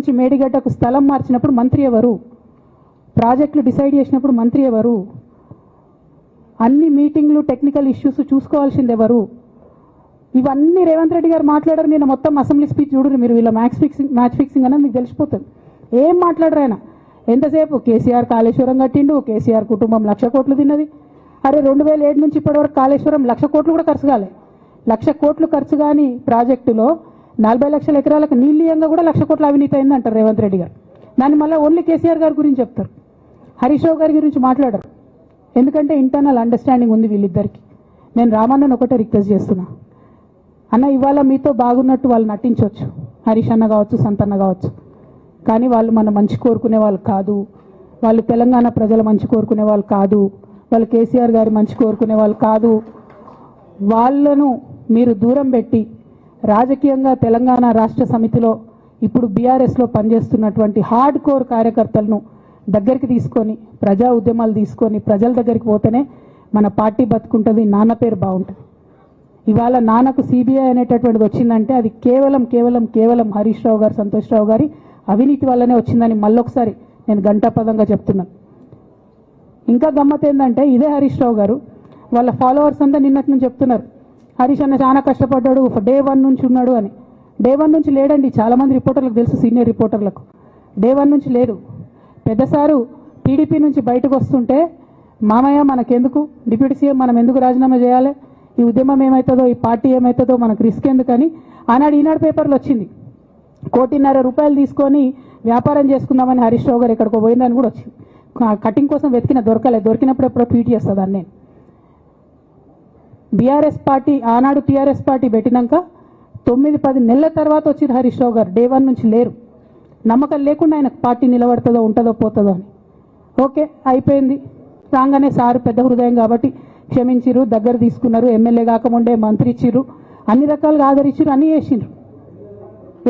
నుంచి మేడిగడ్డకు స్థలం మార్చినప్పుడు మంత్రి ఎవరు? ప్రాజెక్టులు డిసైడ్ చేసినప్పుడు మంత్రి ఎవరు? అన్ని మీటింగ్లు టెక్నికల్ ఇష్యూస్ చూసుకోవాల్సింది ఎవరు? ఇవన్నీ రేవంత్ రెడ్డి గారు మాట్లాడారు. నేను మొత్తం అసెంబ్లీ స్పీచ్ చూడరు మీరు, వీళ్ళ మ్యాచ్ ఫిక్సింగ్ అనేది మీకు తెలిసిపోతుంది. ఏం మాట్లాడరు ఆయన. ఎంతసేపు కేసీఆర్ కాళేశ్వరం కట్టిండు, కేసీఆర్ కుటుంబం 1,00,000 కోట్లు తిన్నది. అరే 2007 నుంచి ఇప్పటివరకు కాళేశ్వరం 1,00,000 కోట్లు కూడా ఖర్చు కాలే. 1,00,000 కోట్లు ఖర్చు కాని ప్రాజెక్టులో 40 లక్షల ఎకరాలకు నీళ్ళీయంగా కూడా 1,00,000 కోట్ల అవినీతి అయింది అంటారు రేవంత్ రెడ్డి గారు. దాన్ని మళ్ళీ ఓన్లీ కేసీఆర్ గారి గురించి చెప్తారు, హరీష్ రావు గారి గురించి మాట్లాడరు. ఎందుకంటే ఇంటర్నల్ అండర్స్టాండింగ్ ఉంది వీళ్ళిద్దరికి. నేను రామన్నను ఒకటే రిక్వెస్ట్ చేస్తున్నా, అన్న ఇవాళ మీతో బాగున్నట్టు వాళ్ళు నటించవచ్చు, హరీష్ అన్న కావచ్చు, సంతన్న కావచ్చు, కానీ వాళ్ళు మన మంచి కోరుకునే వాళ్ళు కాదు. వాళ్ళు తెలంగాణ ప్రజల మంచి కోరుకునే వాళ్ళు కాదు. వాళ్ళు కేసీఆర్ గారి మంచి కోరుకునే వాళ్ళు కాదు. వాళ్ళను మీరు దూరం పెట్టి రాజకీయంగా తెలంగాణ రాష్ట్ర సమితిలో ఇప్పుడు బీఆర్ఎస్లో పనిచేస్తున్నటువంటి హార్డ్ కోర్ కార్యకర్తలను దగ్గరికి తీసుకొని ప్రజా ఉద్యమాలు తీసుకొని ప్రజల దగ్గరికి పోతేనే మన పార్టీ బతుకుంటుంది, నాన్న పేరు బాగుంటుంది. ఇవాళ నాన్నకు సిబిఐ అనేటటువంటిది వచ్చిందంటే అది కేవలం హరీష్ రావు గారు, సంతోష్ రావు గారి అవినీతి వల్లనే వచ్చిందని మళ్ళొకసారి నేను గంటాపదంగా చెప్తున్నాను. ఇంకా గమ్మత్ ఏంటంటే ఇదే హరీష్ రావు గారు వాళ్ళ ఫాలోవర్స్ అంతా నిన్నటి నుంచి చెప్తున్నారు, హరీష్ అన్న చాలా కష్టపడ్డాడు, డే 1 నుంచి ఉన్నాడు అని. డే 1 నుంచి లేడండి. చాలామంది రిపోర్టర్లకు తెలుసు, సీనియర్ రిపోర్టర్లకు డే 1 నుంచి లేదు. పెద్దసారు టీడీపీ నుంచి బయటకు వస్తుంటే మామయ్య మనకెందుకు, డిప్యూటీ సీఎం మనం ఎందుకు రాజీనామా చేయాలి, ఈ ఉద్యమం ఏమవుతుందో, ఈ పార్టీ ఏమవుతుందో మనకు రిస్క్ ఎందుకని ఆనాడు ఈనాడు పేపర్లో వచ్చింది. 1,50,00,000 రూపాయలు తీసుకొని వ్యాపారం చేసుకుందామని హరీష్ రావు గారు ఎక్కడికో పోయిందని కూడా వచ్చింది. కటింగ్ కోసం వెతికిన దొరికినప్పుడు ఎప్పుడో ట్వీట్ చేస్తుందని నేను. బీఆర్ఎస్ పార్టీ ఆనాడు టీఆర్ఎస్ పార్టీ పెట్టినాక 9-10 నెలల తర్వాత వచ్చింది హరీష్ రావు గారు. డే 1 నుంచి లేరు. నమ్మకం లేకుండా ఆయన పార్టీ నిలబడుతుందో ఉంటుందో పోతుందో అని. ఓకే అయిపోయింది. రాగానే సారు పెద్ద హృదయం కాబట్టి క్షమించిరు, దగ్గర తీసుకున్నారు, ఎమ్మెల్యే కాకముందే మంత్రి ఇచ్చిర్రు, అన్ని రకాలుగా ఆదరించిరు, అన్నీ చేసిండ్రు.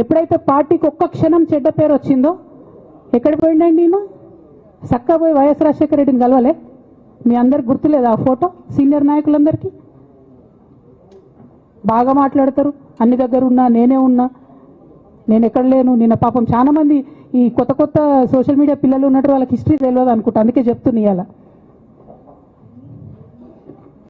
ఎప్పుడైతే పార్టీకి ఒక్క క్షణం చెడ్డ పేరు వచ్చిందో ఎక్కడ పోయిండండి నేను చక్కగా పోయి వైఎస్ రాజశేఖర రెడ్డిని కలవలే? మీ అందరికి గుర్తులేదు ఆ ఫోటో? సీనియర్ నాయకులందరికీ బాగా మాట్లాడతారు, అన్ని దగ్గర ఉన్నా, నేనే ఉన్నా, నేను ఎక్కడ లేను. నిన్న పాపం చాలా మంది ఈ కొత్త సోషల్ మీడియా పిల్లలు ఉన్నట్టు వాళ్ళకి హిస్టరీ తెలియదు అనుకుంటా, అందుకే చెప్తున్నా ఇవాళ.